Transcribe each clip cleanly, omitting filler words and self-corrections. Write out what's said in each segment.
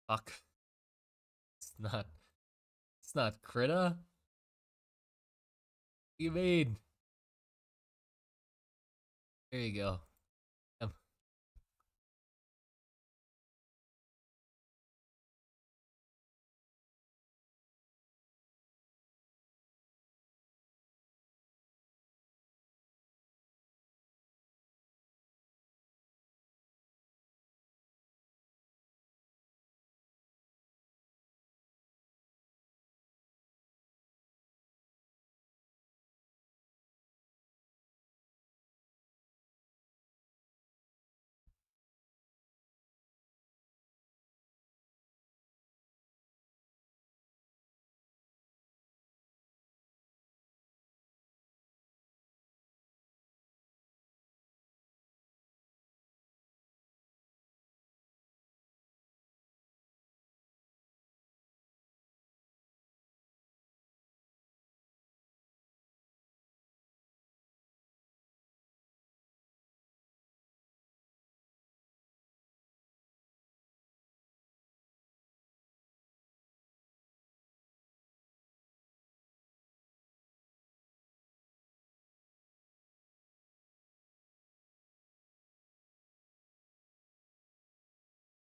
Fuck. It's not. It's not Krita. What do you mean? There you go. Um,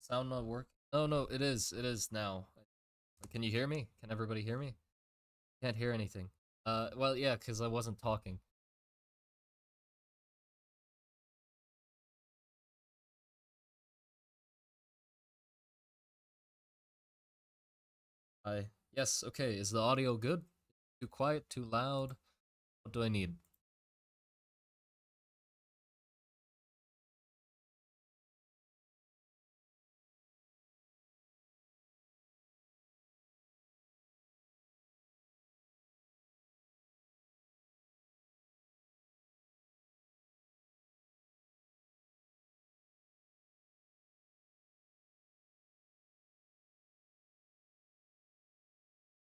Sound not working? Oh no, it is. It is now. Can you hear me? Can everybody hear me? Can't hear anything. Well, yeah, because I wasn't talking. I Yes. Okay. Is the audio good? Too quiet? Too loud? What do I need?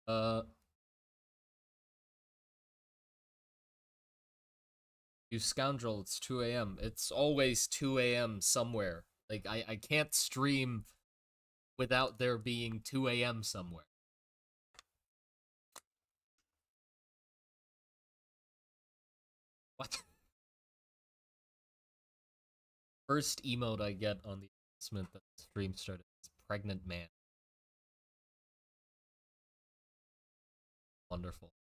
Uh, you scoundrel! It's 2 a.m. It's always 2 a.m. somewhere. Like I can't stream without there being 2 a.m. somewhere. What? First emote I get on the announcement that the stream started is pregnant man. Wonderful.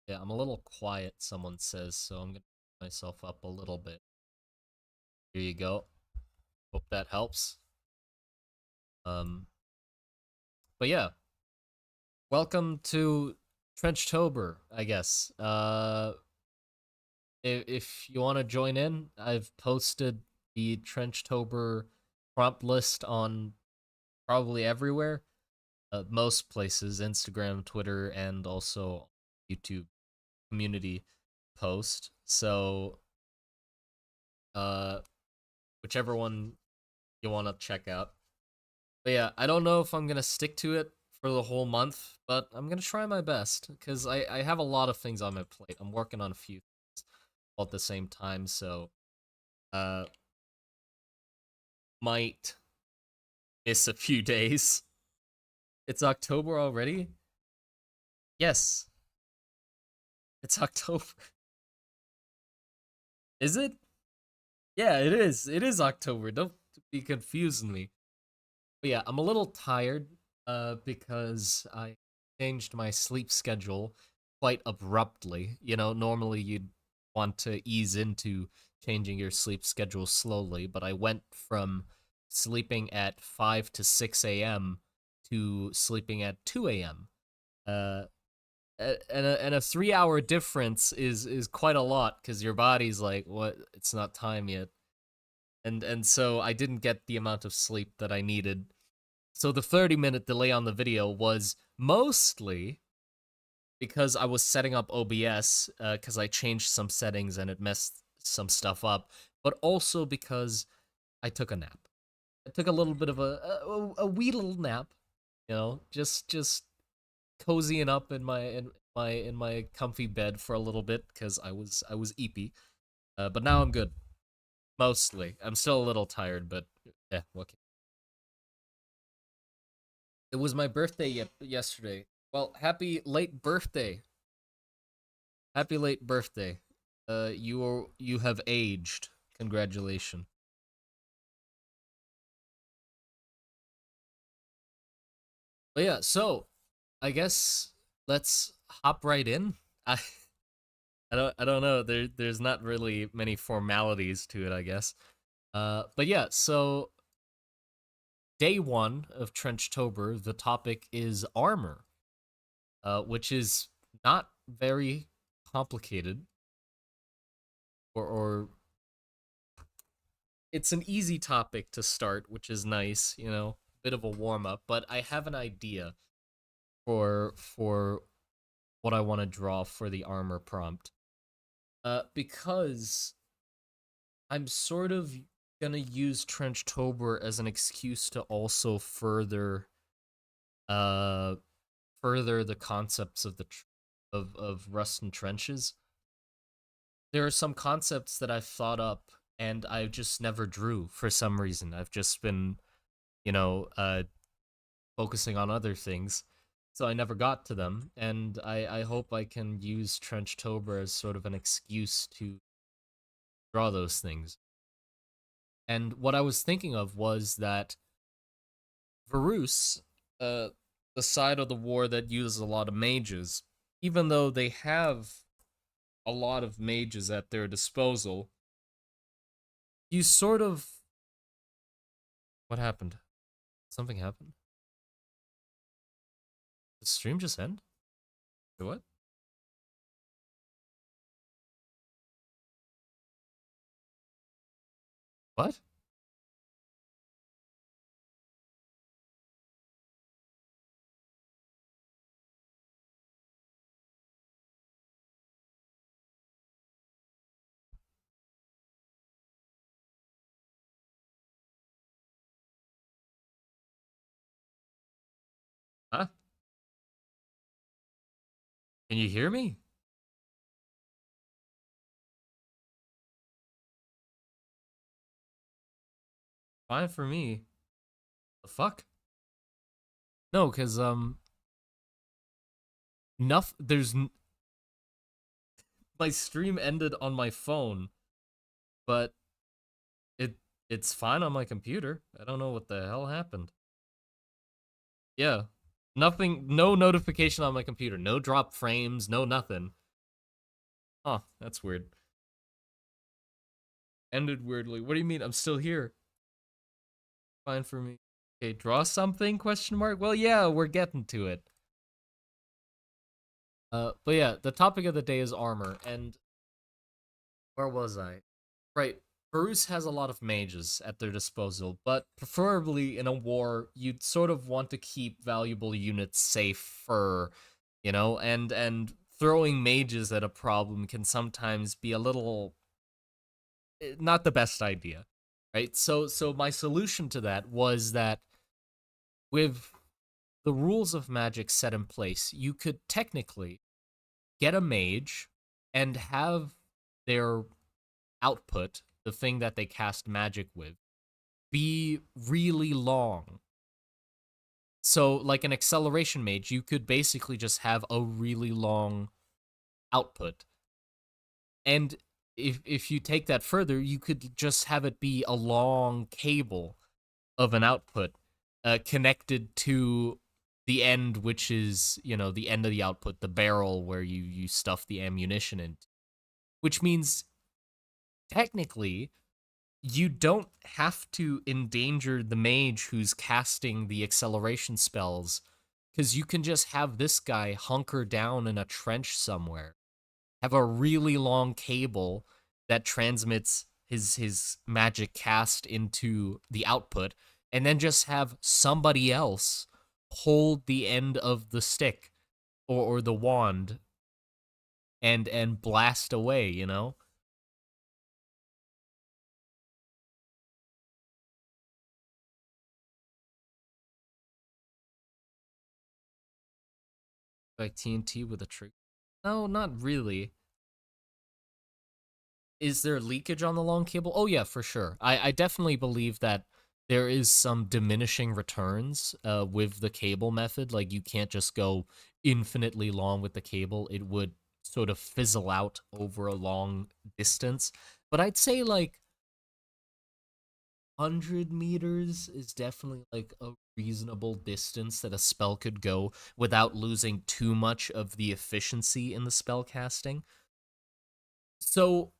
Yeah, I'm a little quiet, someone says, so I'm gonna put myself up a little bit. Here you go. Hope that helps. Um, but yeah, welcome to Trenchtober, I guess. If you want to join in, I've posted the Trenchtober prompt list on probably everywhere, most places, Instagram, Twitter, and also YouTube community post. So, uh, whichever one you want to check out. But yeah, I don't know if I'm gonna stick to it for the whole month, but I'm gonna try my best because I have a lot of things on my plate. I'm working on a few things all at the same time, so uh, might miss a few days. It's October already. Yes, it's October. Is it? Yeah, it is. It is October. Don't be confusing me. But yeah, I'm a little tired because I changed my sleep schedule quite abruptly. You know, normally you'd want to ease into changing your sleep schedule slowly, but I went from sleeping at 5 to 6 a.m. to sleeping at 2 a.m. Uh, and a 3 hour difference is quite a lot because your body's like, what? It's not time yet, and so I didn't get the amount of sleep that I needed. So the 30-minute delay on the video was mostly because I was setting up OBS because I changed some settings and it messed some stuff up, but also because I took a nap. I took a little bit of a wee little nap, you know, just cozying up in my comfy bed for a little bit because I was eepy. But now I'm good. Mostly, I'm still a little tired, but Yeah, okay. It was my birthday yesterday. Well, happy late birthday. Happy late birthday. You have aged. Congratulations. But yeah, so I guess let's hop right in. I I don't know. There's not really many formalities to it, I guess. But yeah, so day one of Trenchtober, the topic is armor, which is not very complicated, or it's an easy topic to start, which is nice, bit of a warm up. But I have an idea for what I want to draw for the armor prompt. Because I'm sort of gonna use Trenchtober as an excuse to also uh further the concepts of of rust and trenches. There are some concepts that I've thought up and I just never drew for some reason. I've just been, you know, uh focusing on other things. So I never got to them, and I hope I can use Trenchtober as sort of an excuse to draw those things. And what I was thinking of was that Varus, uh, the side of the war that uses a lot of mages, even though they have a lot of mages at their disposal, you sort of. What happened? Something happened? Did the stream just end? What? What? Huh? Can you hear me? Fine for me. The fuck? No, because, enough. My stream ended on my phone, but it it's fine on my computer. I don't know what the hell happened. Yeah. Nothing, no notification on my computer. No drop frames, no nothing. Huh, that's weird. Ended weirdly. What do you mean? I'm still here. Fine for me. Okay, draw something? Question mark. Well, yeah, we're getting to it. But yeah, the topic of the day is armor, and where was I? Right. Bruce has a lot of mages at their disposal, but preferably in a war, you'd sort of want to keep valuable units safe for, and throwing mages at a problem can sometimes be a little not the best idea, right? So my solution to that was that with the rules of magic set in place, you could technically get a mage and have their output, the thing that they cast magic with, be really long. So, like an acceleration mage, you could basically just have a really long output. And if you take that further, you could just have it be a long cable of an output connected to the end, which is, the end of the output, the barrel where you stuff the ammunition in. Which means technically you don't have to endanger the mage who's casting the acceleration spells, because you can just have this guy hunker down in a trench somewhere, have a really long cable that transmits his magic cast into the output, and then just have somebody else hold the end of the stick or the wand and blast away, like TNT with a trigger. No, not really. Is there leakage on the long cable? Oh yeah, for sure. I definitely believe that there is some diminishing returns with the cable method. Like you can't just go infinitely long with the cable. It would sort of fizzle out over a long distance. But I'd say like 100 meters is definitely like a reasonable distance that a spell could go without losing too much of the efficiency in the spell casting. So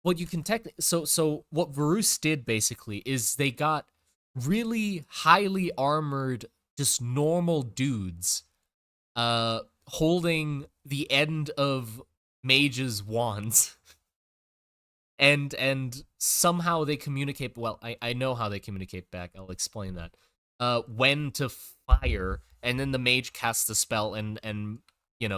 what you can so what Varus did basically is they got really highly armored just normal dudes holding the end of mages wands and somehow they communicate. Well, I know how they communicate back. I'll explain that. When to fire, and then the mage casts the spell and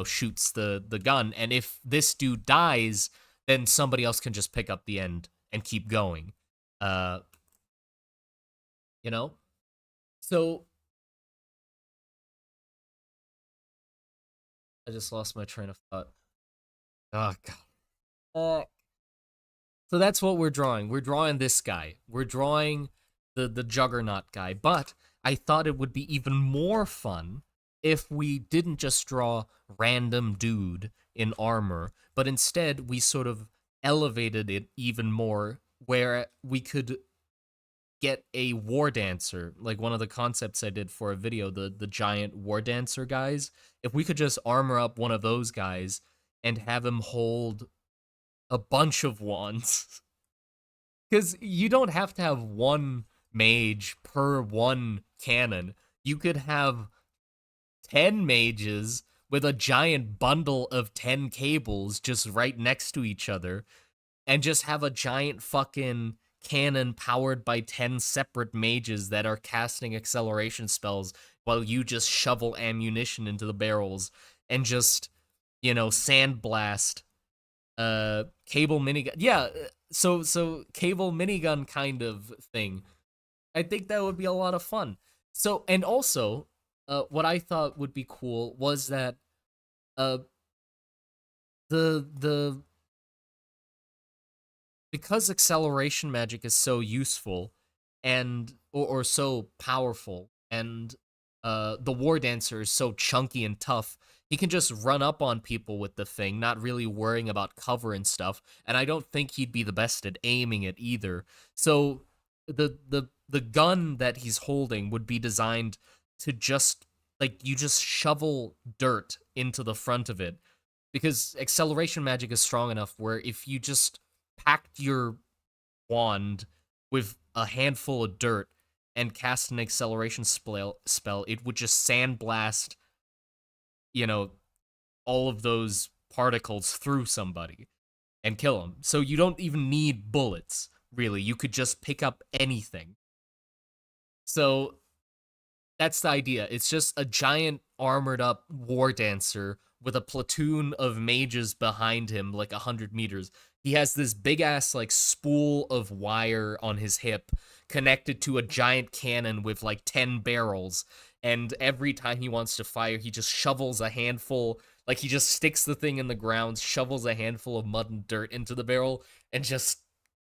shoots the gun. And if this dude dies, then somebody else can just pick up the end and keep going. Uh, you know. So I just lost my train of thought. Oh god. So that's what we're drawing. We're drawing this guy. We're drawing the juggernaut guy. But I thought it would be even more fun if we didn't just draw random dude in armor, but instead we sort of elevated it even more where we could get a war dancer, like one of the concepts I did for a video, the giant war dancer guys. If we could just armor up one of those guys and have him hold a bunch of wands. Because you don't have to have one mage per one cannon. You could have 10 mages with a giant bundle of 10 cables just right next to each other and just have a giant fucking cannon powered by 10 separate mages that are casting acceleration spells while you just shovel ammunition into the barrels and just, sandblast cable minigun. Yeah, so cable minigun kind of thing. I think that would be a lot of fun. So and also, what I thought would be cool was that uh the because acceleration magic is so useful and or so powerful and the war dancer is so chunky and tough, he can just run up on people with the thing, not really worrying about cover and stuff, and I don't think he'd be the best at aiming it either. So the gun that he's holding would be designed to just like you just shovel dirt into the front of it because acceleration magic is strong enough where if you just packed your wand with a handful of dirt and cast an acceleration spell, it would just sandblast, you know, all of those particles through somebody and kill them. So you don't even need bullets, really. You could just pick up anything. So that's the idea. It's just a giant armored up war dancer with a platoon of mages behind him, like 100 meters. He has this big ass like spool of wire on his hip connected to a giant cannon with like 10 barrels. And every time he wants to fire, he just shovels a handful, like he just sticks the thing in the ground, shovels a handful of mud and dirt into the barrel, and just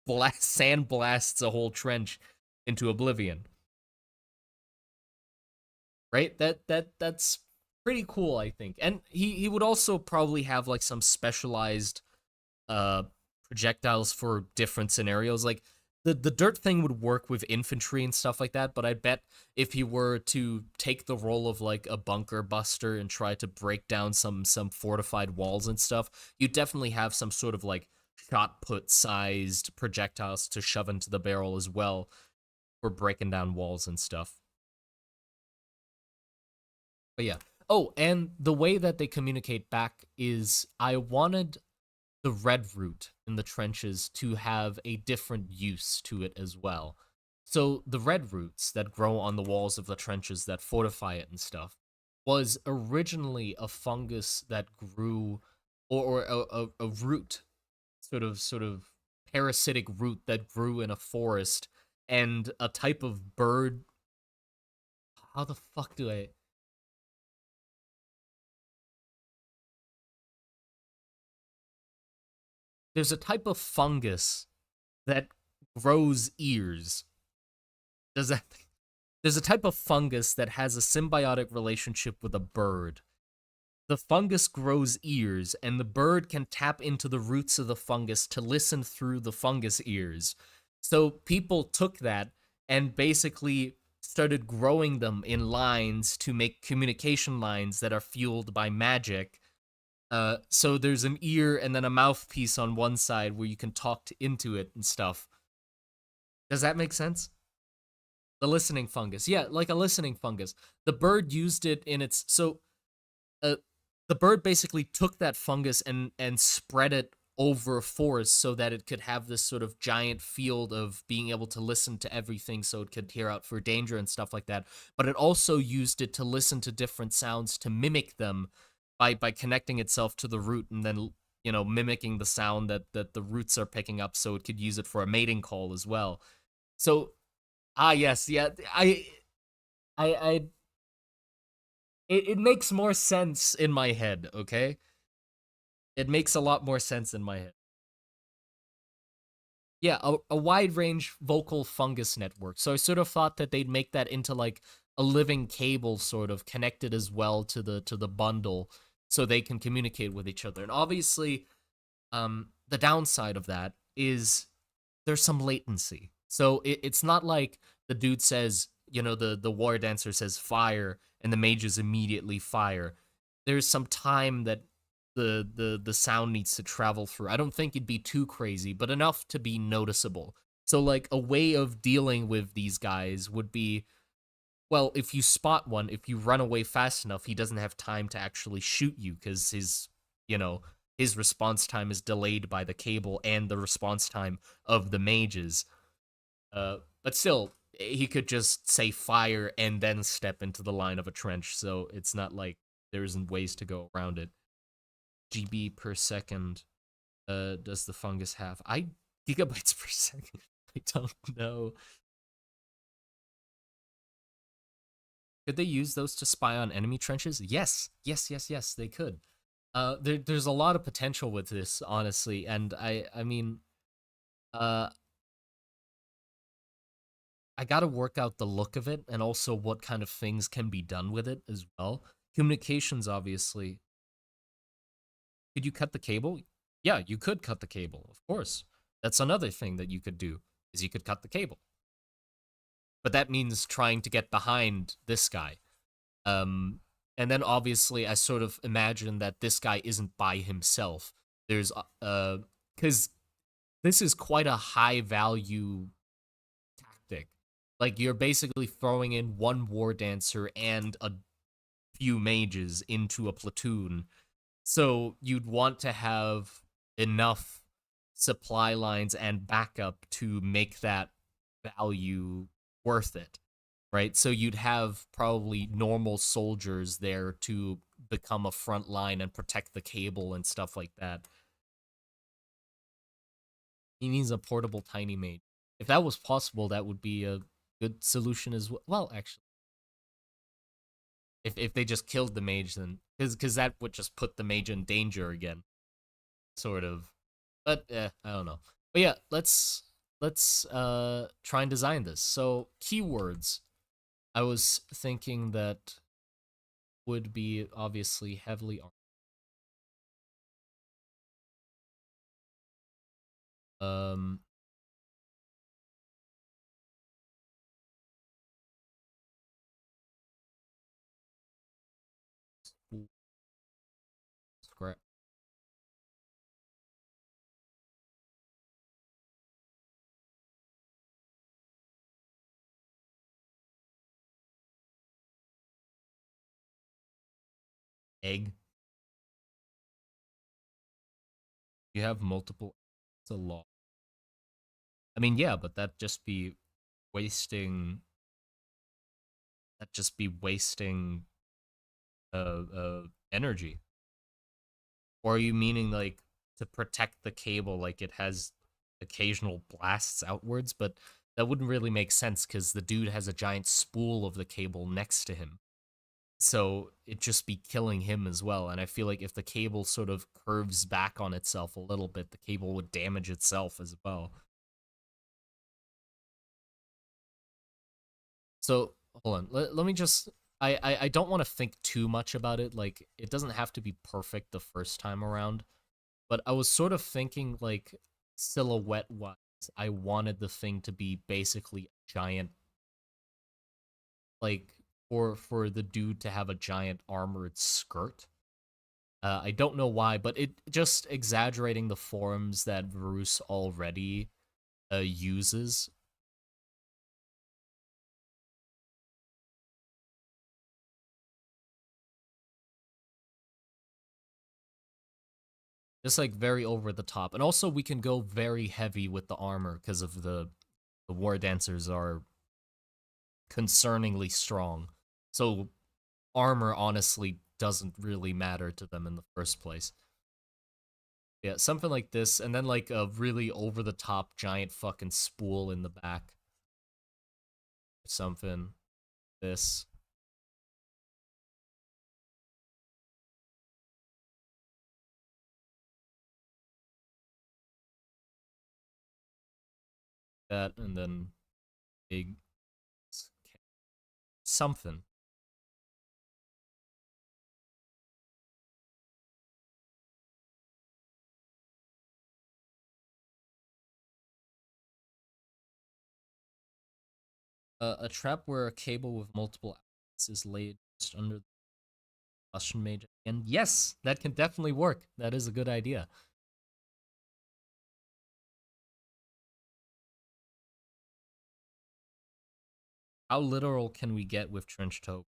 sandblasts a whole trench into oblivion. Right? That's pretty cool, I think. And he would also probably have like some specialized uh projectiles for different scenarios. Like the dirt thing would work with infantry and stuff like that, but I bet if he were to take the role of like a bunker buster and try to break down some fortified walls and stuff, you'd definitely have some sort of like shot put sized projectiles to shove into the barrel as well for breaking down walls and stuff. But yeah. Oh, and the way that they communicate back is I wanted the red root in the trenches to have a different use to it as well. So the red roots that grow on the walls of the trenches that fortify it and stuff was originally a fungus that grew or a root sort of parasitic root that grew in a forest and a type of bird. How the fuck do I there's a type of fungus that grows ears. Does that There's a type of fungus that has a symbiotic relationship with a bird. The fungus grows ears, and the bird can tap into the roots of the fungus to listen through the fungus ears. So people took that and basically started growing them in lines to make communication lines that are fueled by magic. So there's an ear and then a mouthpiece on one side where you can talk into it and stuff. Does that make sense? The listening fungus. Yeah, like a listening fungus. The bird used it in its uh, the bird basically took that fungus and spread it over a forest so that it could have this sort of giant field of being able to listen to everything so it could hear out for danger and stuff like that. But it also used it to listen to different sounds to mimic them by connecting itself to the root and then mimicking the sound that the roots are picking up so it could use it for a mating call as well. So yes, yeah, I it makes more sense in my head, okay? It makes a lot more sense in my head. Yeah, a wide range vocal fungus network. So I sort of thought that they'd make that into like a living cable sort of connected as well to the bundle so they can communicate with each other. And obviously, the downside of that is there's some latency. So it's not like the dude says, the war dancer says fire and the mages immediately fire. There's some time that the sound needs to travel through. I don't think it'd be too crazy, but enough to be noticeable. So like a way of dealing with these guys would be, well, if you spot one, if you run away fast enough, he doesn't have time to actually shoot you because you know, his response time is delayed by the cable and the response time of the mages. But still, he could just say fire and then step into the line of a trench, so it's not like there isn't ways to go around it. GB per second does the fungus have? Gigabytes per second. I don't know. Could they use those to spy on enemy trenches? Yes, yes, yes, yes, they could. There's a lot of potential with this, honestly, and I mean, uh, I got to work out the look of it and also what kind of things can be done with it as well. Communications, obviously. Could you cut the cable? Yeah, you could cut the cable, of course. That's another thing that you could do is you could cut the cable. But that means trying to get behind this guy. Um, and then obviously I sort of imagine that this guy isn't by himself. There's because this is quite a high value tactic. Like you're basically throwing in one war dancer and a few mages into a platoon. So you'd want to have enough supply lines and backup to make that value worth it, right? So you'd have probably normal soldiers there to become a front line and protect the cable and stuff like that. He needs a portable tiny mage. If that was possible, that would be a good solution as well. Well, actually, if they just killed the mage, then because that would just put the mage in danger again, sort of. But I don't know. But yeah, let's try and design this. So keywords. I was thinking that would be obviously heavily um scrap egg. You have multiple. It's a lot. I mean, yeah, but wasting. That just be wasting energy. Or are you meaning like to protect the cable, like it has occasional blasts outwards? But that wouldn't really make sense because the dude has a giant spool of the cable next to him. So it'd just be killing him as well. And I feel like if the cable sort of curves back on itself a little bit, the cable would damage itself as well. So hold on. Let me just. I don't want to think too much about it. Like it doesn't have to be perfect the first time around. But I was sort of thinking like silhouette wise, I wanted the thing to be basically a giant, like for the dude to have a giant armored skirt. I don't know why, but it just exaggerating the forms that Varus already uses. Just like very over the top. And also we can go very heavy with the armor because of the war dancers are concerningly strong. So armor honestly doesn't really matter to them in the first place. Yeah, something like this, and then like a really over the top giant fucking spool in the back. Something. This. That, and then big something. A trap where a cable with multiple outlets is laid just under the combustion mage. And yes, that can definitely work. That is a good idea. How literal can we get with Trenchtober?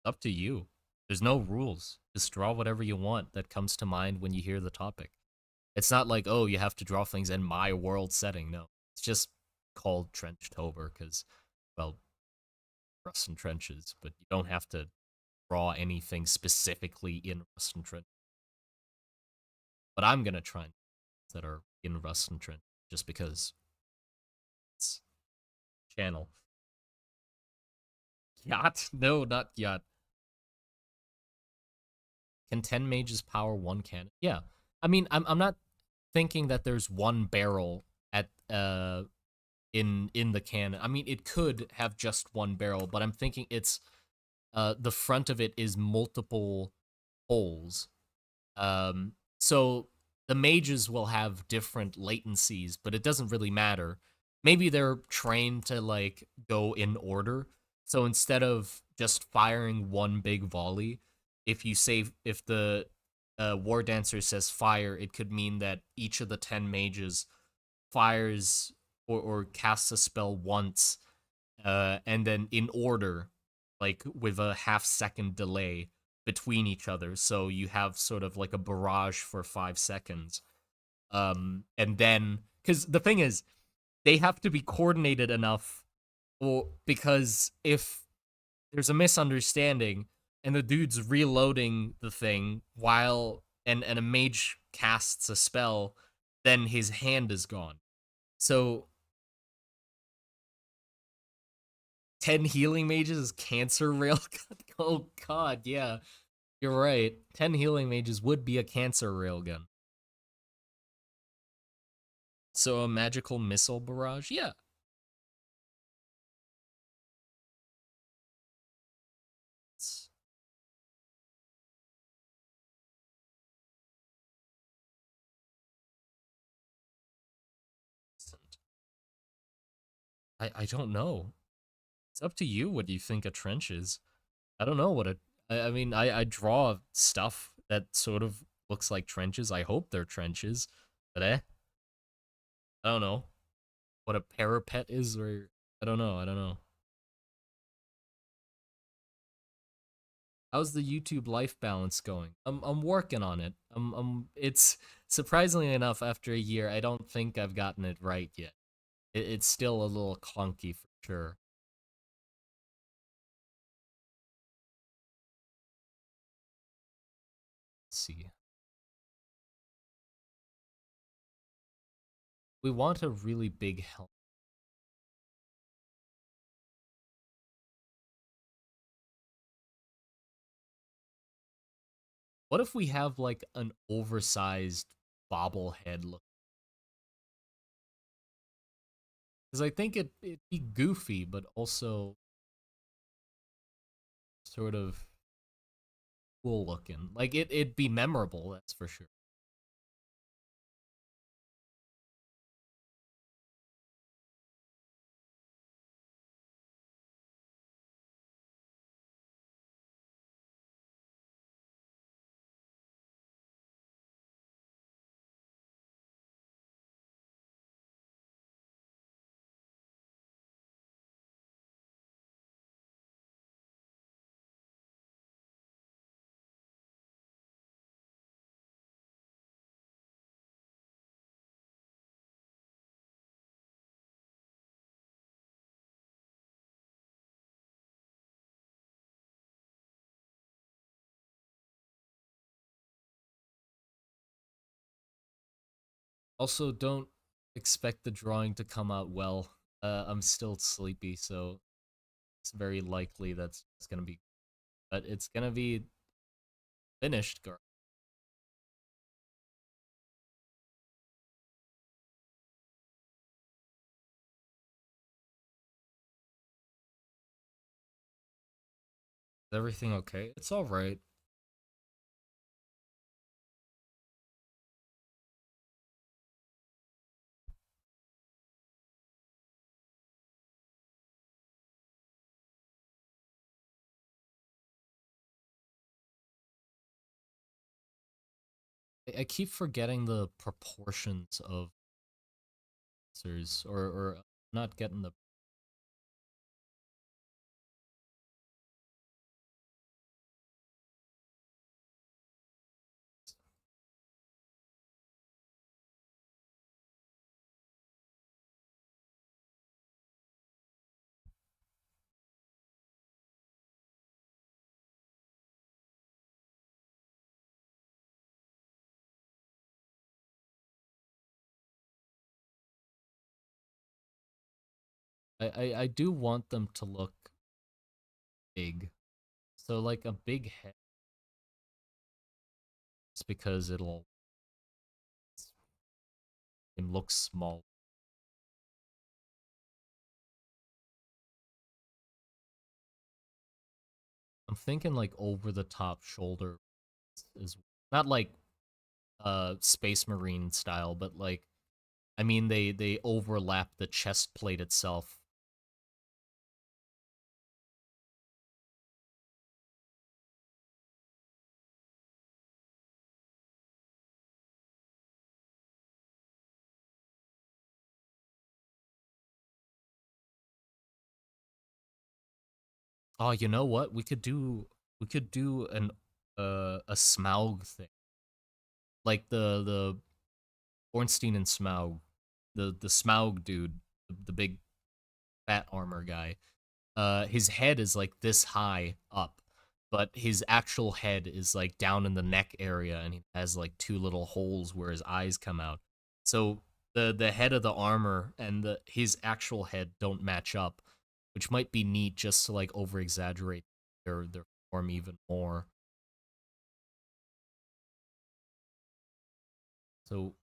Up to you. There's no rules. Just draw whatever you want that comes to mind when you hear the topic. It's not like, oh, you have to draw things in my world setting. No, it's just called Trenchtober because, well, Rust and Trenches, but you don't have to draw anything specifically in Rust and Trench. But I'm going to try that are in Rust and Trench just because it's channel. Yacht? No, not yacht. Can 10 mages power one cannon? Yeah. I mean, I'm not thinking that there's one barrel at in the cannon. I mean, it could have just one barrel, but I'm thinking it's the front of it is multiple holes. So the mages will have different latencies, but it doesn't really matter. Maybe they're trained to like go in order. So instead of just firing one big volley, if the war dancer says fire, it could mean that each of the 10 mages fires or casts a spell once, and then in order, like with a half-second delay between each other. So you have sort of like a barrage for 5 seconds. And then, because the thing is, they have to be coordinated enough, or because if there's a misunderstanding and the dude's reloading the thing while and a mage casts a spell, then his hand is gone. So 10 healing mages is cancer railgun. Oh god, yeah. You're right. 10 healing mages would be a cancer railgun. So a magical missile barrage? Yeah. It's decent. I don't know. It's up to you what you think a trench is. I don't know what a I mean I draw stuff that sort of looks like trenches. I hope they're trenches. But I don't know what a parapet is, or I don't know. I don't know. How's the YouTube life balance going? I'm working on it. It's surprisingly enough after a year, I don't think I've gotten it right yet. It's still a little clunky for sure. Let's see. We want a really big helmet. What if we have like an oversized bobblehead look? Because I think it'd be goofy, but also sort of cool looking. Like it'd be memorable, that's for sure. Also, don't expect the drawing to come out well. I'm still sleepy, so it's very likely that's it's gonna be, but it's gonna be finished. Is everything okay? It's all right. I keep forgetting the proportions of answers, or not getting the. I do want them to look big. So like a big head, it's because it looks small. I'm thinking like over the top shoulder is not like Space Marine style, but like I mean they overlap the chest plate itself. Oh, you know what? We could do an a Smaug thing. Like the Ornstein and Smaug, the Smaug dude, the big fat armor guy. His head is like this high up, but his actual head is like down in the neck area, and he has like two little holes where his eyes come out. So the head of the armor and the his actual head don't match up, which might be neat just to like over exaggerate their form even more. So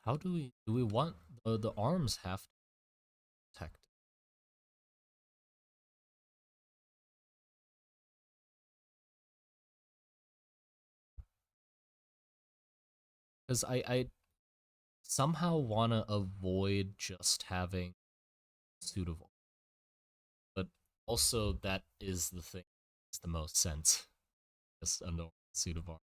how do we want the arms have to protect? Because I somehow want to avoid just having suit of, but also that is the thing. It's the most sense. Just a normal suit of armor.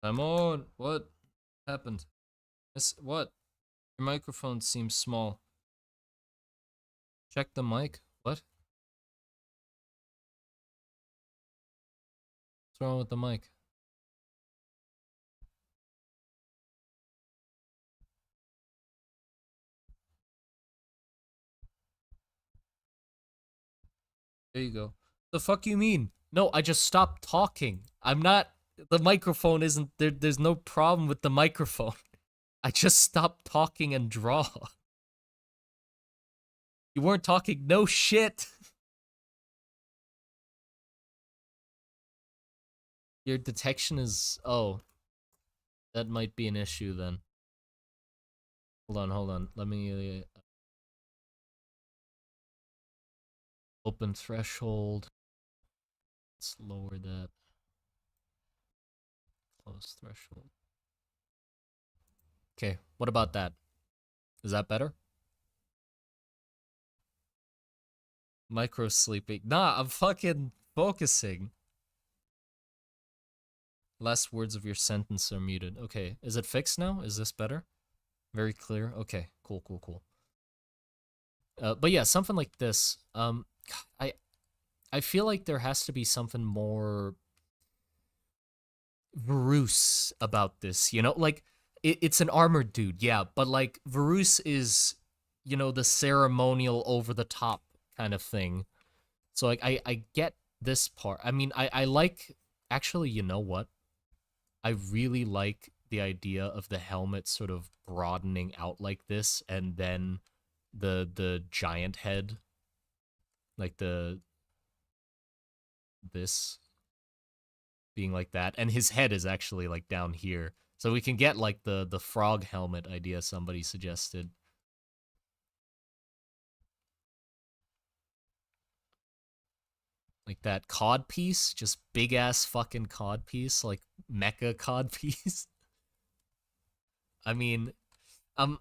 I'm on. What happened? What? Your microphone seems small. Check the mic. What? What's wrong with the mic? There you go. The fuck you mean? No, I just stopped talking. I'm not. The microphone isn't there. There's no problem with the microphone. I just stopped talking and draw. You weren't talking. No shit. Your detection is. Oh, that might be an issue then. Hold on, hold on. Let me open threshold. Let's lower that. Close threshold. Okay, what about that? Is that better? Micro sleeping. Nah, I'm fucking focusing. Last words of your sentence are muted. Okay, is it fixed now? Is this better? Very clear. Okay, cool, cool, cool. But yeah, something like this. I I feel like there has to be something more Varus about this. You know, like it's an armored dude, yeah, but like Varus is, you know, the ceremonial over the top kind of thing. So like I get this part. I mean, I like actually, you know what? I really like the idea of the helmet sort of broadening out like this, and then the giant head, like the this being like that, and his head is actually like down here. So we can get like the frog helmet idea somebody suggested. Like that cod piece, just big ass fucking cod piece, like mecha cod piece. I mean, um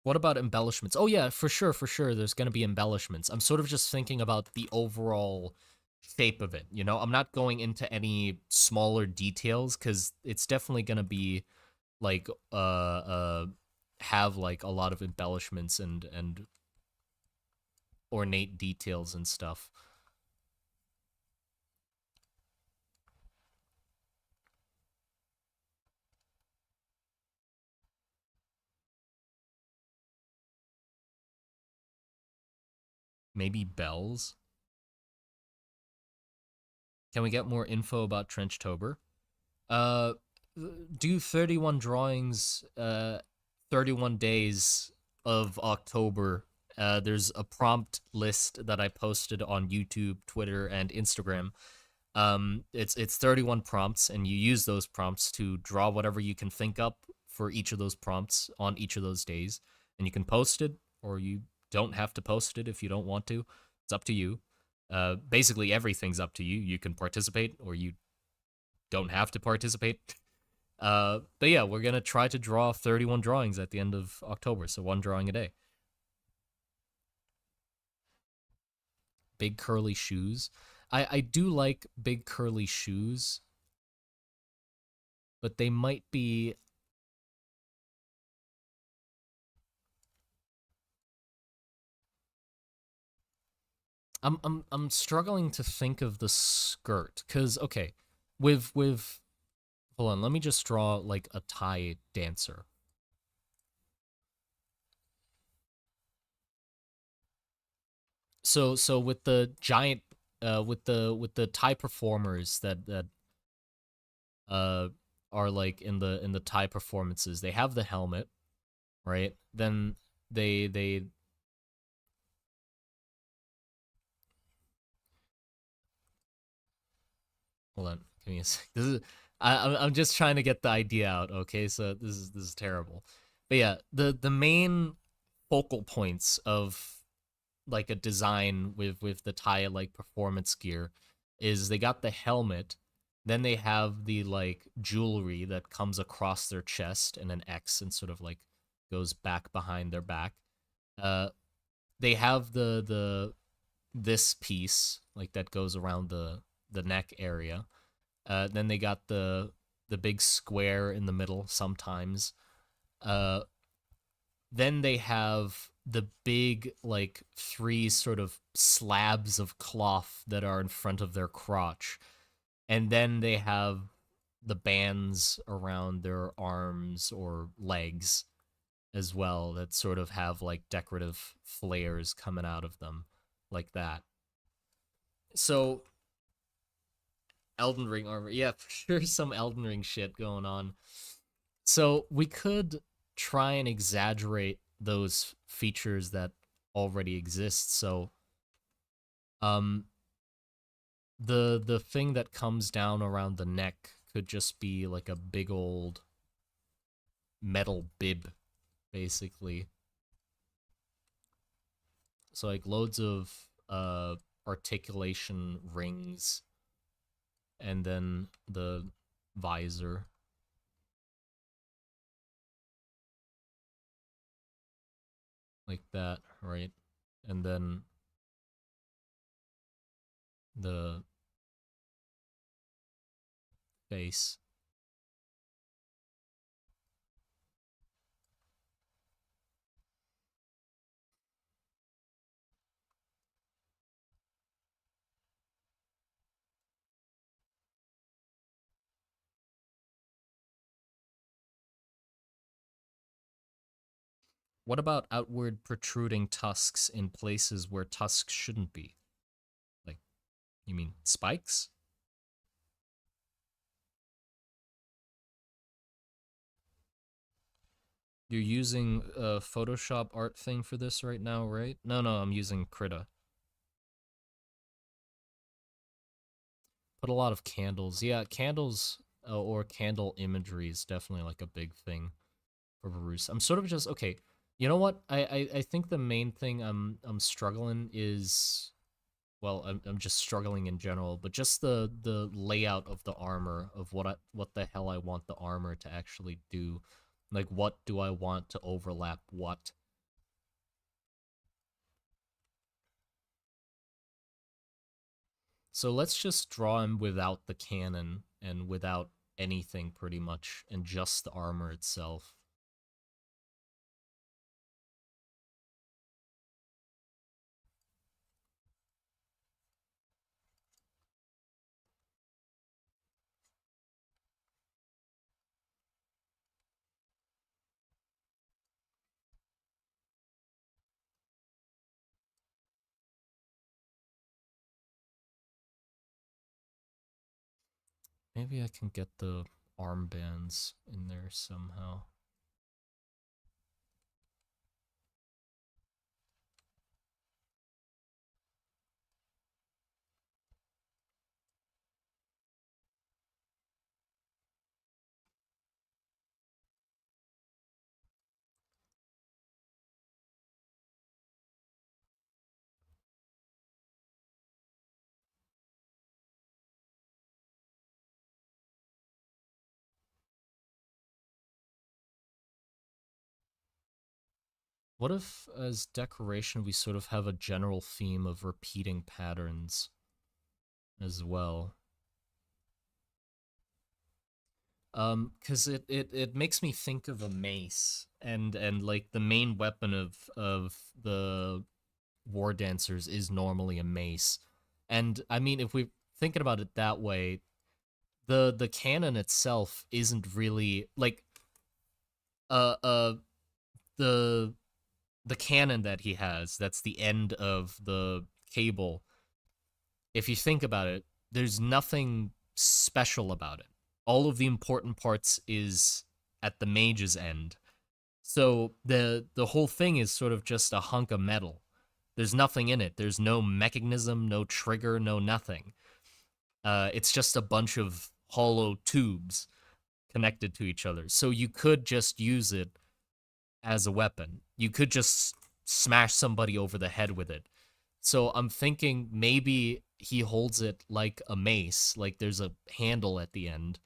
what about embellishments? Oh yeah, for sure, for sure. There's gonna be embellishments. I'm sort of just thinking about the overall shape of it. You know, I'm not going into any smaller details because it's definitely gonna be like have like a lot of embellishments and ornate details and stuff. Maybe bells. Can we get more info about Trenchtober? Uh, do 31 drawings, 31 days of October. There's a prompt list that I posted on YouTube, Twitter, and Instagram. It's 31 prompts, and you use those prompts to draw whatever you can think up for each of those prompts on each of those days, and you can post it, or you don't have to post it if you don't want to. It's up to you. Basically, everything's up to you. You can participate, or you don't have to participate. But yeah, we're gonna try to draw 31 drawings at the end of October, so one drawing a day. Big curly shoes. I do like big curly shoes, but they might be. I'm struggling to think of the skirt because okay, with hold on, let me just draw like a Thai dancer. So with the giant with the Thai performers that uh are like in the Thai performances, they have the helmet, right? Then they hold on, give me a sec. This is I'm just trying to get the idea out, okay? So this is terrible. But yeah, the main focal points of like a design with the Thai like performance gear is they got the helmet, then they have the like jewelry that comes across their chest and an X and sort of like goes back behind their back. Uh they have the this piece like that goes around the neck area. Then they got the big square in the middle sometimes. Uh, then they have the big like three sort of slabs of cloth that are in front of their crotch, and then they have the bands around their arms or legs as well that sort of have like decorative flares coming out of them like that. So Elden Ring armor. Yeah, for sure some Elden Ring shit going on. So we could try and exaggerate those features that already exist. So um the thing that comes down around the neck could just be like a big old metal bib basically. So like loads of articulation rings and then the visor like that, right? And then the face. What about outward protruding tusks in places where tusks shouldn't be? Like, you mean spikes? You're using a Photoshop art thing for this right now, right? No, no, I'm using Krita. Put a lot of candles. Yeah, candles or candle imagery is definitely like a big thing for Barus. I'm sort of just okay. You know what? I think the main thing I'm struggling is well, I'm just struggling in general, but just the layout of the armor of what the hell I want the armor to actually do. Like what do I want to overlap what? So let's just draw him without the cannon and without anything pretty much and just the armor itself. Maybe I can get the armbands in there somehow. What if, as decoration, we sort of have a general theme of repeating patterns as well? Because it makes me think of a mace, and like the main weapon of the war dancers is normally a mace, and I mean if we're thinking about it that way, the cannon itself isn't really like uh uh the the cannon that he has that's the end of the cable. If you think about it, there's nothing special about it. All of the important parts is at the mage's end. So the whole thing is sort of just a hunk of metal. There's nothing in it. There's no mechanism, no trigger, no nothing. It's just a bunch of hollow tubes connected to each other. So you could just use it as a weapon. You could just smash somebody over the head with it. So I'm thinking maybe he holds it like a mace, like there's a handle at the end,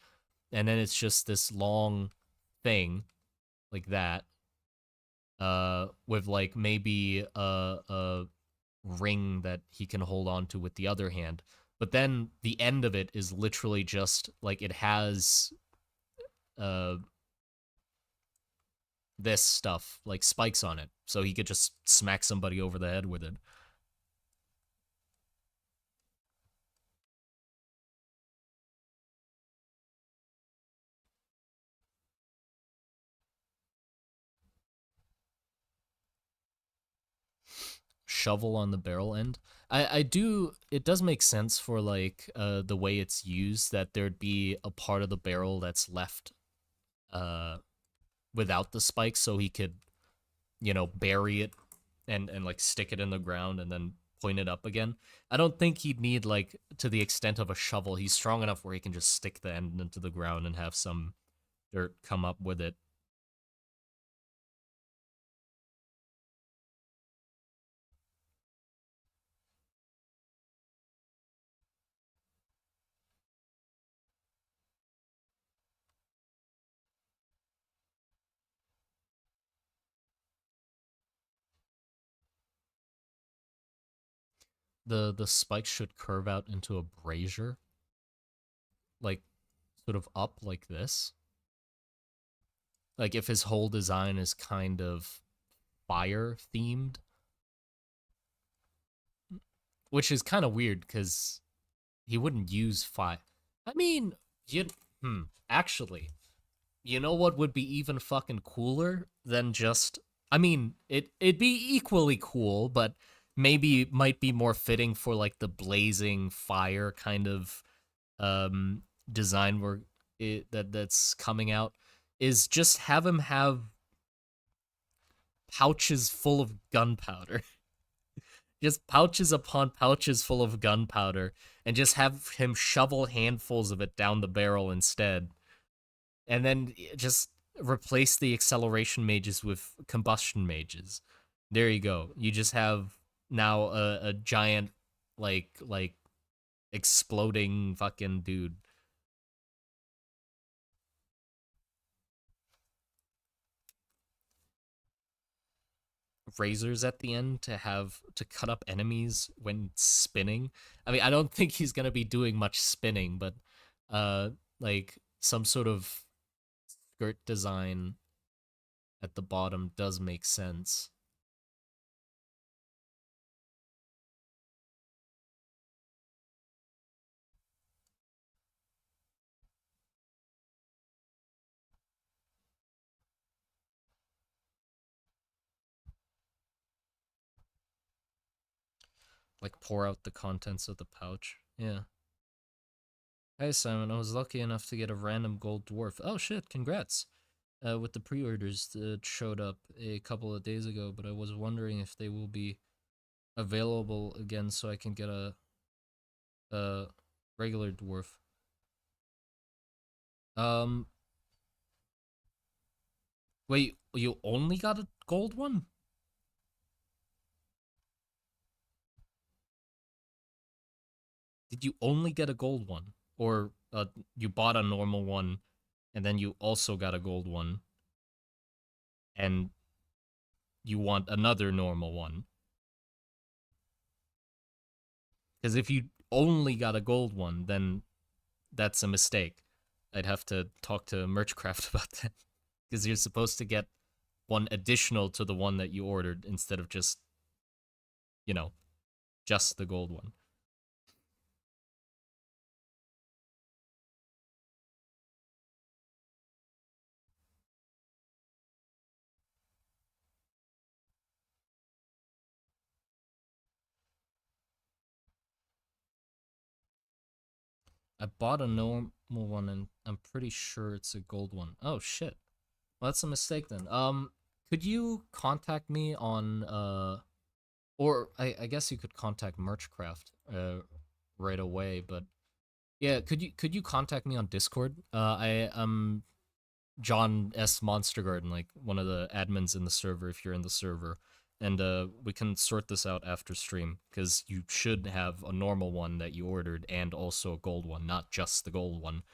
and then it's just this long thing like that, with like maybe a ring that he can hold on to with the other hand. But then the end of it is literally just like it has uh this stuff like spikes on it, so he could just smack somebody over the head with it. Shovel on the barrel end. I do, it does make sense for like the way it's used, that there'd be a part of the barrel that's left uh without the spikes, so he could, bury it and like stick it in the ground and then point it up again. I don't think he'd need like to the extent of a shovel. He's strong enough where he can just stick the end into the ground and have some dirt come up with it. The spikes should curve out into a brazier, like sort of up like this. Like if his whole design is kind of fire themed, which is kind of weird because he wouldn't use fire. I mean, you actually, you know what would be even fucking cooler than just, I mean, it'd be equally cool, but maybe might be more fitting for like the blazing fire kind of design where that's coming out, is just have him have pouches full of gunpowder. Just pouches upon pouches full of gunpowder, and just have him shovel handfuls of it down the barrel instead. And then just replace the acceleration mages with combustion mages. There you go. You just have now a giant, like exploding fucking dude. Razors at the end to have to cut up enemies when spinning. I mean, I don't think he's gonna be doing much spinning, but like some sort of skirt design at the bottom does make sense. Like pour out the contents of the pouch. Yeah. Hey Simon, I was lucky enough to get a random gold dwarf. Oh shit, congrats. With the pre-orders that showed up a couple of days ago, but I was wondering if they will be available again so I can get a regular dwarf. Um, Wait, you only got a gold one? Did you only get a gold one? Or you bought a normal one and then you also got a gold one and you want another normal one? Because if you only got a gold one, then that's a mistake. I'd have to talk to Merchcraft about that. Because you're supposed to get one additional to the one that you ordered instead of just, you know, just the gold one. I bought a normal one and I'm pretty sure it's a gold one. Oh shit. Well, that's a mistake then. Could you contact me on or I guess you could contact Merchcraft right away, but yeah, could you contact me on Discord? I am John S. Monster Garden, like one of the admins in the server if you're in the server. And we can sort this out after stream, because you should have a normal one that you ordered and also a gold one, not just the gold one.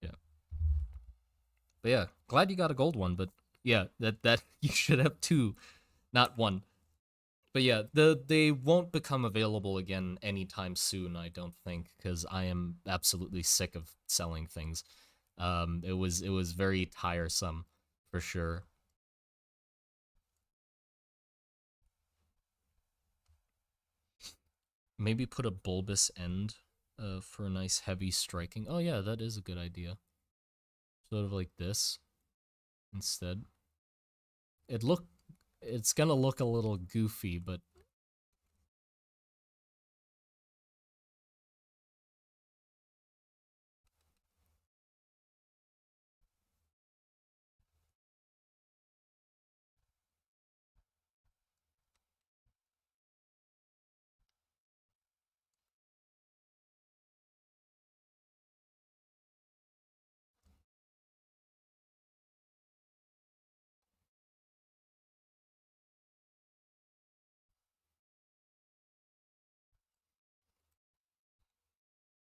Yeah. But yeah, glad you got a gold one, but yeah, that you should have two, not one. But yeah, they won't become available again anytime soon, I don't think, because I am absolutely sick of selling things. It was very tiresome, for sure. Maybe put a bulbous end, for a nice heavy striking. Oh yeah, that is a good idea. Sort of like this instead. It look, it's gonna look a little goofy, but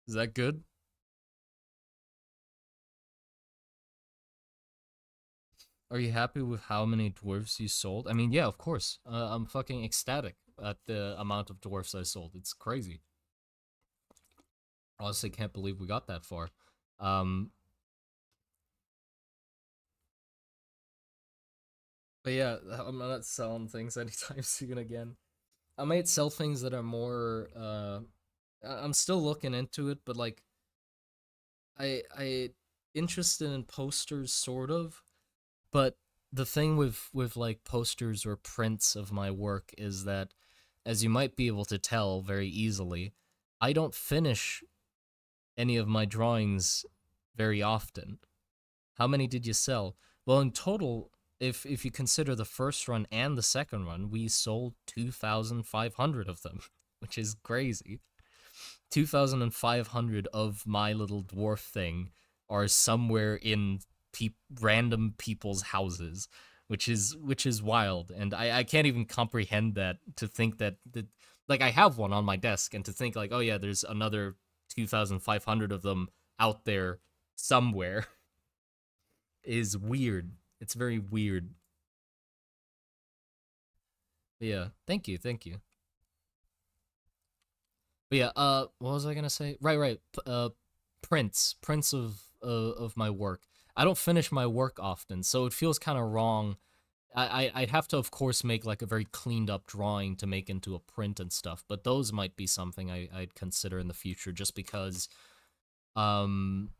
is that good? Are you happy with how many dwarves you sold? I mean, yeah, of course. I'm fucking ecstatic at the amount of dwarfs I sold. It's crazy. Honestly, can't believe we got that far. Um, but yeah, I'm not selling things anytime soon again. I might sell things that are more. I'm still looking into it, but like, I interested in posters, sort of. But the thing with like posters or prints of my work is that, as you might be able to tell very easily, I don't finish any of my drawings very often. How many did you sell? Well, in total, if you consider the first run and the second run, we sold 2,500 of them, which is crazy. 2,500 of my little dwarf thing are somewhere in random people's houses, which is wild, and I can't even comprehend that. To think that like I have one on my desk, and to think like, oh yeah, there's another 2,500 of them out there somewhere is weird. It's very weird. But yeah, thank you, thank you. But yeah, what was I gonna say? Right, right. Prints of my work. I don't finish my work often, so it feels kind of wrong. I'd have to, of course, make like a very cleaned up drawing to make into a print and stuff. But those might be something I'd consider in the future, just because um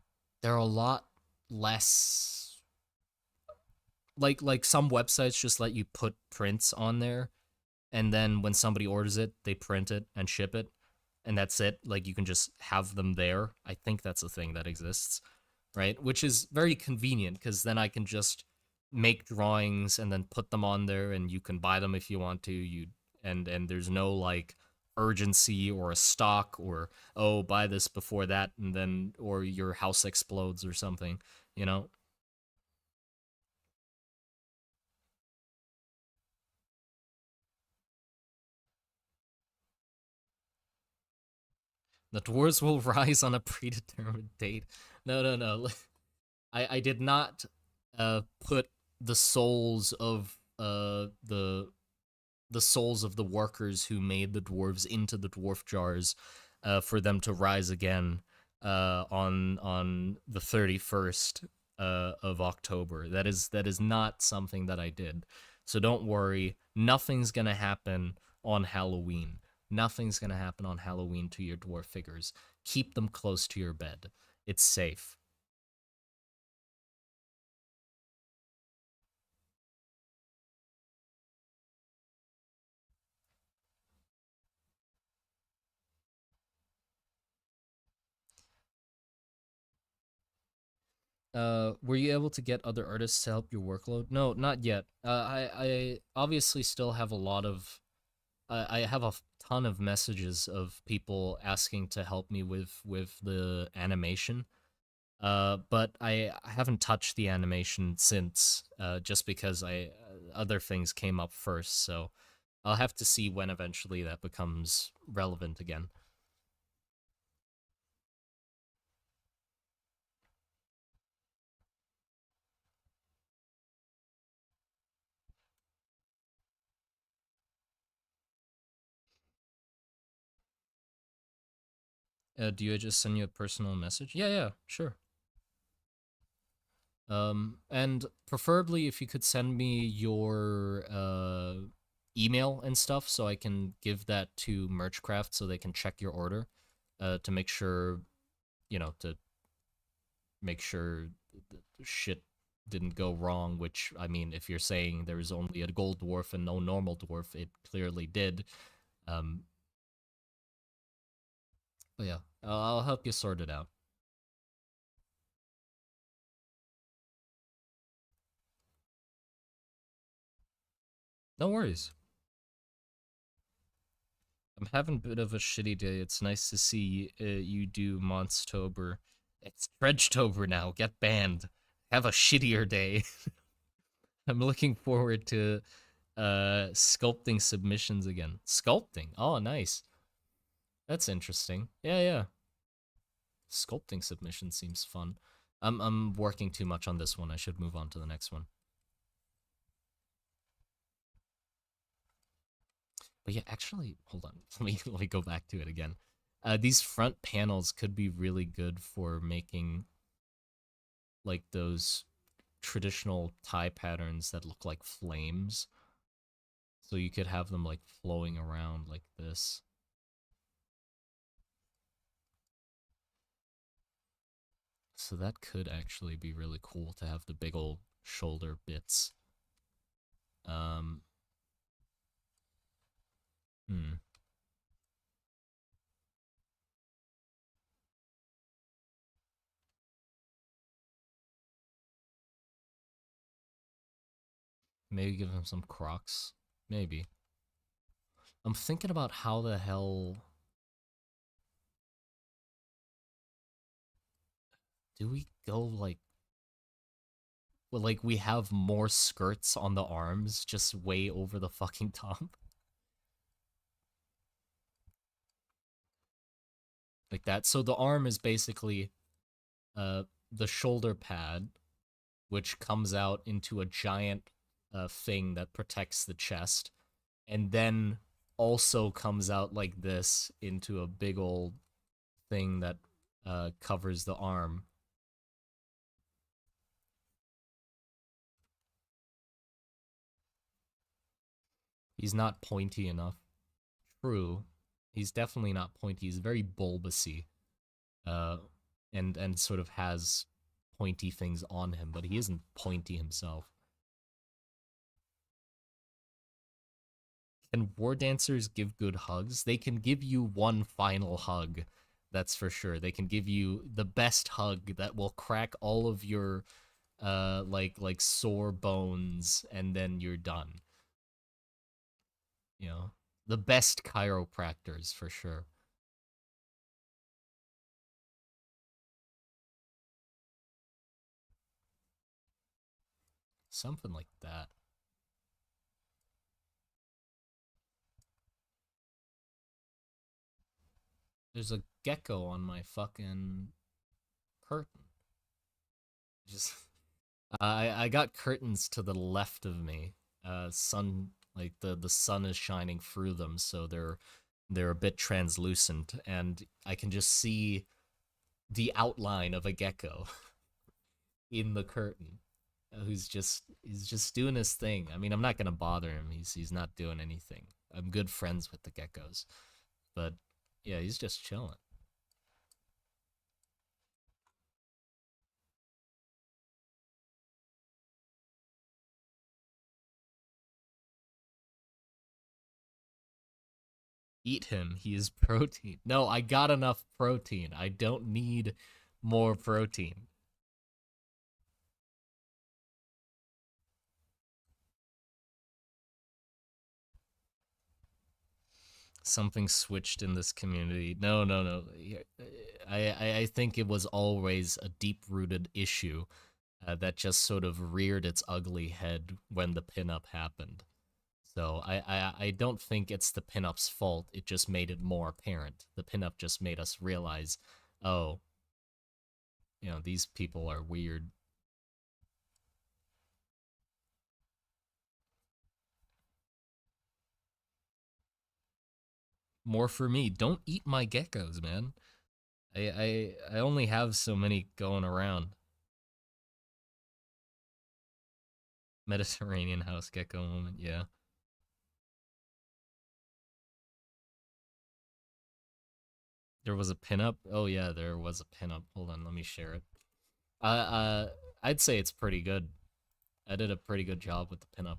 they're a lot less, like some websites just let you put prints on there, and then when somebody orders it, they print it and ship it, and that's it. Like you can just have them there. I think that's a thing that exists, right? Which is very convenient, because then I can just make drawings and then put them on there, and you can buy them if you want to. And there's no like urgency or a stock, or oh, buy this before that, and then or your house explodes or something, you know. The dwarves will rise on a predetermined date. No, no, no. I did not put the souls of the souls of the workers who made the dwarves into the dwarf jars, for them to rise again, on the 31st of October. That is not something that I did. So don't worry. Nothing's gonna happen on Halloween. Nothing's gonna happen on Halloween to your dwarf figures. Keep them close to your bed. It's safe. Were you able to get other artists to help your workload? No, not yet. I obviously still have a lot of. I have a ton of messages of people asking to help me with the animation. But I haven't touched the animation since. Just because other things came up first. So I'll have to see when eventually that becomes relevant again. Do you just send you a personal message? Yeah, yeah, sure. And preferably if you could send me your email and stuff so I can give that to Merchcraft so they can check your order to make sure, to make sure shit didn't go wrong, which, I mean, if you're saying there's only a gold dwarf and no normal dwarf, it clearly did. Um, but yeah, I'll help you sort it out. No worries. I'm having a bit of a shitty day. It's nice to see you do Monstober. It's Trenchtober now. Get banned. Have a shittier day. I'm looking forward to sculpting submissions again. Sculpting. Oh, nice. That's interesting. Yeah, yeah. Sculpting submission seems fun. I'm working too much on this one. I should move on to the next one. But yeah, actually, hold on. Let me go back to it again. These front panels could be really good for making like those traditional tie patterns that look like flames. So you could have them like flowing around like this. So that could actually be really cool to have the big old shoulder bits. Um, hmm. Maybe give him some Crocs. Maybe. I'm thinking about how the hell do we go like, well, like we have more skirts on the arms just way over the fucking top. Like that. So the arm is basically uh the shoulder pad, which comes out into a giant thing that protects the chest, and then also comes out like this into a big old thing that covers the arm. He's not pointy enough. True. He's definitely not pointy. He's very bulbousy. Uh, and sort of has pointy things on him, but he isn't pointy himself. Can war dancers give good hugs? They can give you one final hug, that's for sure. They can give you the best hug that will crack all of your like sore bones, and then you're done. You know, the best chiropractors for sure. Something like that. There's a gecko on my fucking curtain. Just I got curtains to the left of me. Sun, like the sun is shining through them, so they're a bit translucent, and I can just see the outline of a gecko in the curtain. He's just doing his thing. I mean, I'm not gonna bother him. He's not doing anything. I'm good friends with the geckos, but yeah, he's just chilling. Eat him. He is protein. No, I got enough protein. I don't need more protein. Something switched in this community. No, no, no. I think it was always a deep rooted issue that just sort of reared its ugly head when the pinup happened. So I don't think it's the pinup's fault. It just made it more apparent. The pinup just made us realize, oh, these people are weird. More for me. Don't eat my geckos, man. I only have so many going around. Mediterranean house gecko moment, yeah. There was a pinup. Oh yeah, there was a pinup. Hold on, let me share it. I'd say it's pretty good. I did a pretty good job with the pinup.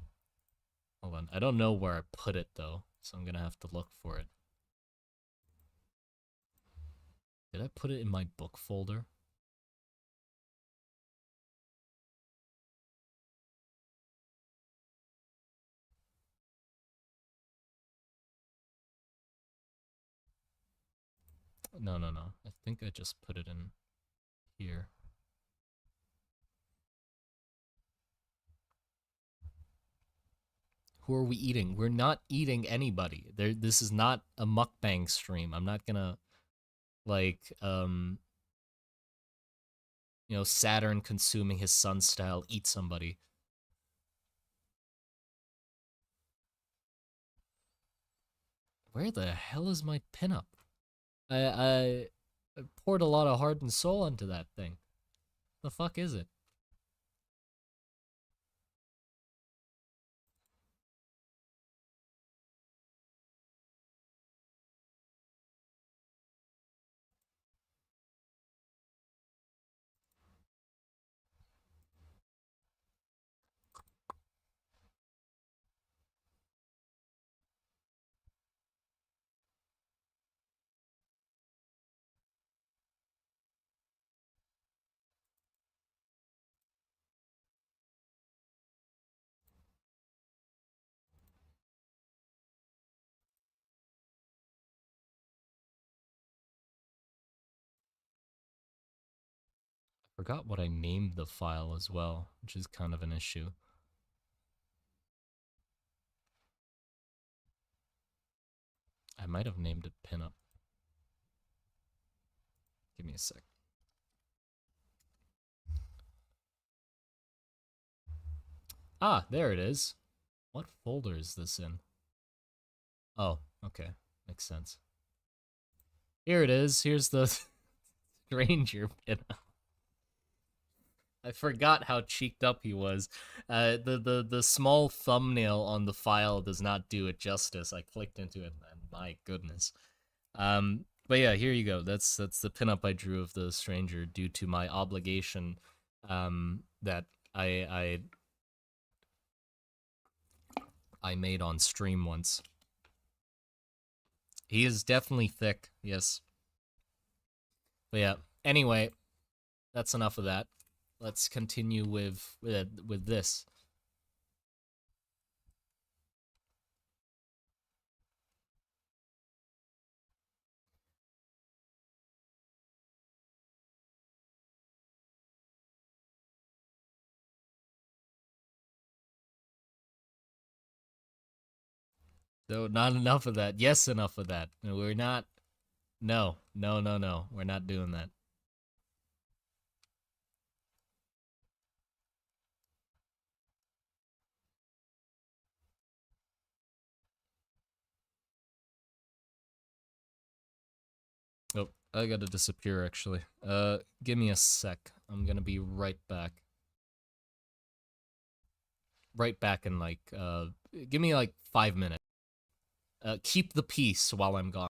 Hold on, I don't know where I put it though, so I'm gonna have to look for it. Did I put it in my book folder? No, no, no. I think I just put it in here. Who are we eating? We're not eating anybody. This is not a mukbang stream. I'm not gonna like Saturn consuming his son style eat somebody. Where the hell is my pinup? I poured a lot of heart and soul into that thing. The fuck is it? I forgot what I named the file as well, which is kind of an issue. I might have named it pinup. Give me a sec. Ah, there it is. What folder is this in? Oh, okay. Makes sense. Here it is. Here's the stranger pinup. I forgot how cheeked up he was. The small thumbnail on the file does not do it justice. I clicked into it, and my goodness. But yeah, here you go. That's the pinup I drew of the stranger due to my obligation, that I I made on stream once. He is definitely thick, yes. But yeah. Anyway, that's enough of that. Let's continue with this. So not enough of that. Yes, enough of that. We're not. No, no, no, no. We're not doing that. Oh, I gotta disappear actually. Give me a sec. I'm gonna be right back. Right back in like give me like 5 minutes. Keep the peace while I'm gone.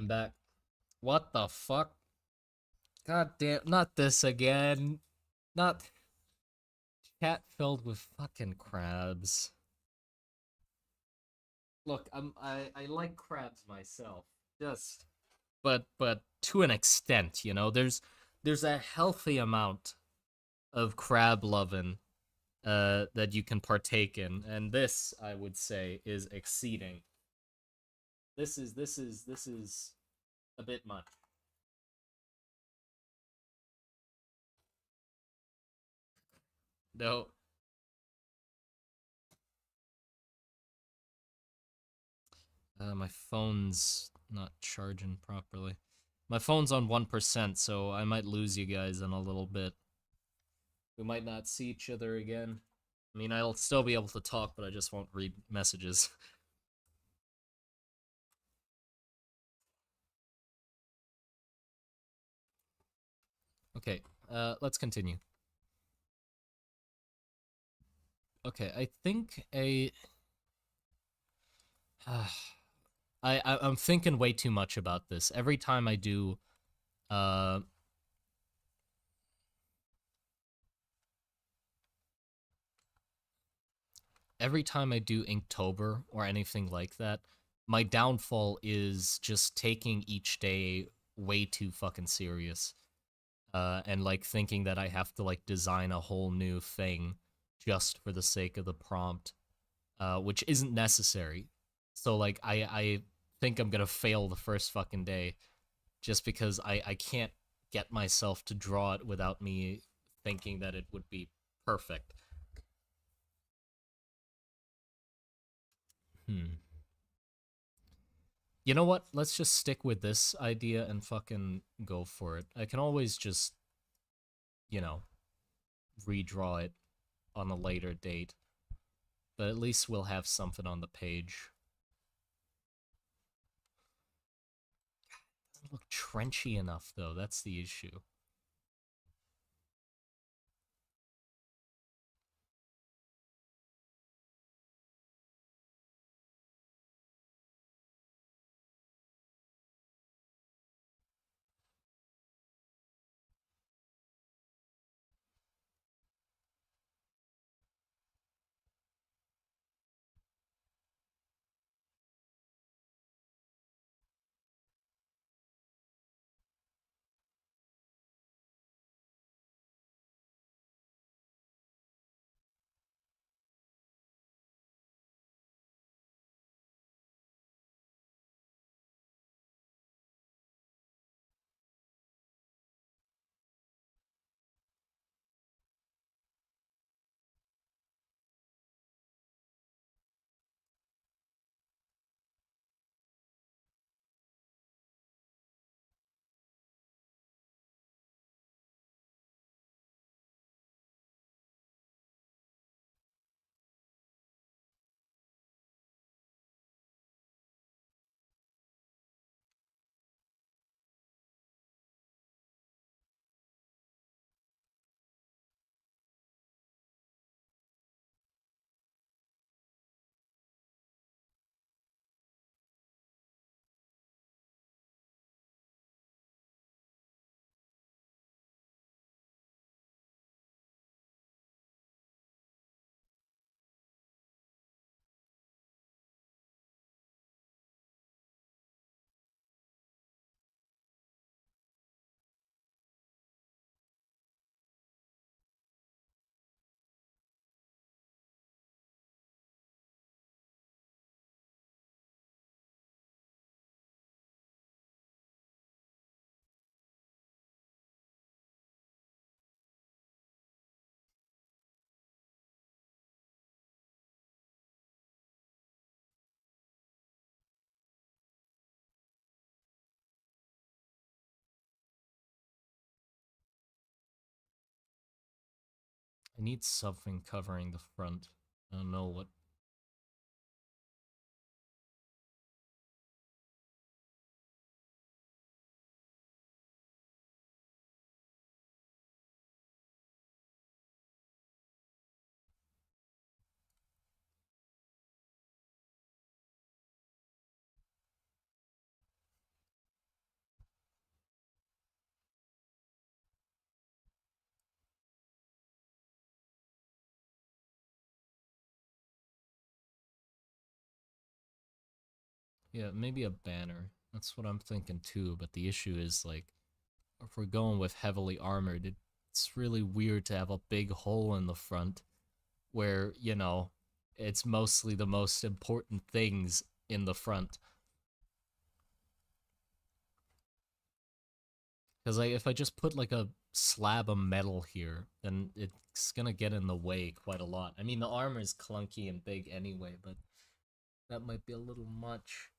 I'm back. What the fuck? God damn, not this again. Not chat filled with fucking crabs. Look, I like crabs myself. Just but to an extent, you know. There's a healthy amount of crab loving that you can partake in, and this I would say is exceeding. This is a bit much. No, my phone's not charging properly. My phone's on 1%, so I might lose you guys in a little bit. We might not see each other again. I mean, I'll still be able to talk, but I just won't read messages. Okay, let's continue. Okay, I think a. I'm thinking way too much about this. Uh, every time I do Inktober or anything like that, my downfall is just taking each day way too fucking serious. And like thinking that I have to like design a whole new thing just for the sake of the prompt, which isn't necessary. So like I think I'm gonna fail the first fucking day just because I can't get myself to draw it without me thinking that it would be perfect. Hmm. You know what? Let's just stick with this idea and fucking go for it. I can always just, you know, redraw it on a later date, but at least we'll have something on the page. Doesn't look trenchy enough, though. That's the issue. I need something covering the front. I don't know what. Yeah, maybe a banner. That's what I'm thinking too, but the issue is like if we're going with heavily armored, it's really weird to have a big hole in the front where, it's mostly the most important things in the front. Because like, if I just put like a slab of metal here, then it's gonna get in the way quite a lot. I mean, the armor is clunky and big anyway, but that might be a little much.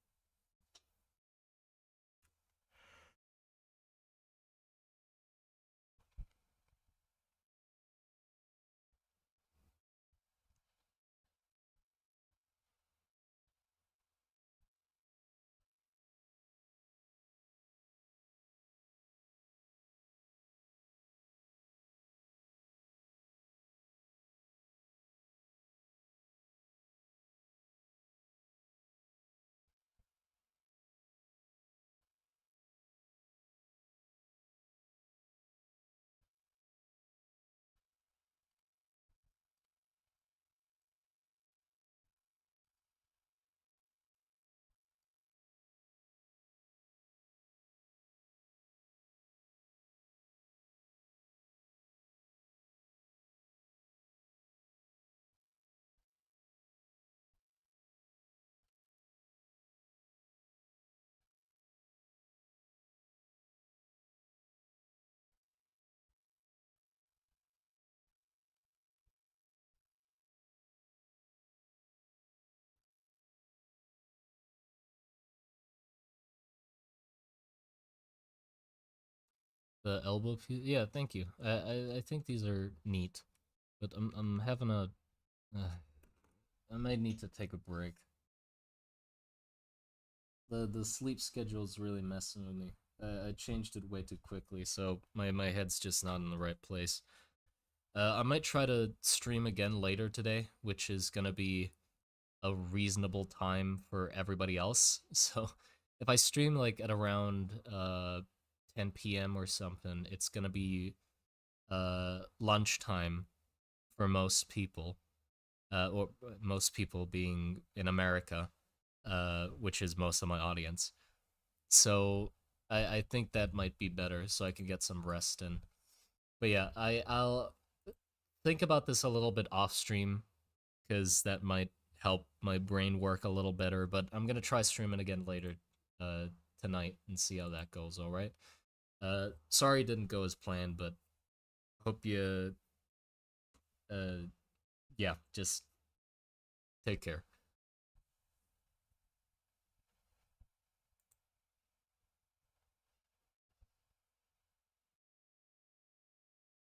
The elbow piece, yeah, thank you. I think these are neat, but I'm having a, uh, I might need to take a break. The sleep schedule is really messing with me. I changed it way too quickly, so my head's just not in the right place. I might try to stream again later today, which is gonna be a reasonable time for everybody else. So if I stream like at around 10 p.m. or something, it's gonna be lunchtime for most people, or most people being in America, which is most of my audience. So I think that might be better, so I can get some rest in. But yeah, I'll think about this a little bit off stream because that might help my brain work a little better. But I'm gonna try streaming again later, uh, tonight and see how that goes. All right. Sorry it didn't go as planned, but hope you, yeah, just take care.